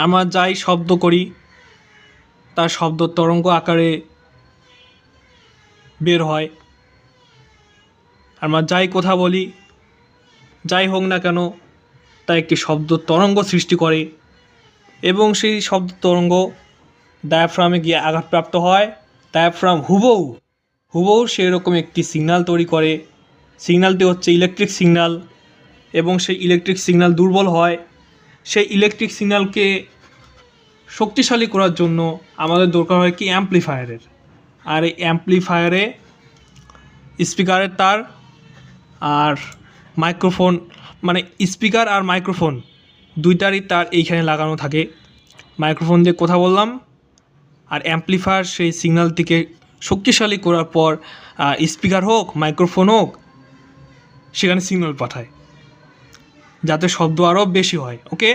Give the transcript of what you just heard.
আমরা যাই শব্দ করি তার শব্দ তরঙ্গ আকারে বের হয়। আমরা যাই কথা বলি, যাই হোক না কেন, তা একটি শব্দ তরঙ্গ সৃষ্টি করে এবং সেই শব্দ তরঙ্গ ডায়াফ্রামে গিয়ে আঘাতপ্রাপ্ত হয়। ডায়াফ্রাম হুবহু সেই রকম একটি সিগন্যাল তৈরি করে। সিগন্যালটি হচ্ছে ইলেকট্রিক সিগন্যাল এবং সেই ইলেকট্রিক সিগন্যাল দুর্বল হয়। সেই ইলেকট্রিক সিগন্যালকে শক্তিশালী করার জন্য আমাদের দরকার হয় কি অ্যাম্পলিফায়ারের। আর এই অ্যাম্পলিফায়ারে স্পিকারের তার আর মাইক্রোফোন, মানে স্পিকার আর মাইক্রোফোন দুইটারই তার এইখানে লাগানো থাকে। মাইক্রোফোন দিয়ে কথা বললাম আর অ্যাম্পলিফায়ার সেই সিগন্যালটিকে শক্তিশালী করার পর স্পিকার হোক মাইক্রোফোন হোক সেখানে সিগন্যাল পাঠায় যাতে শব্দ আরও বেশি হয়। ওকে।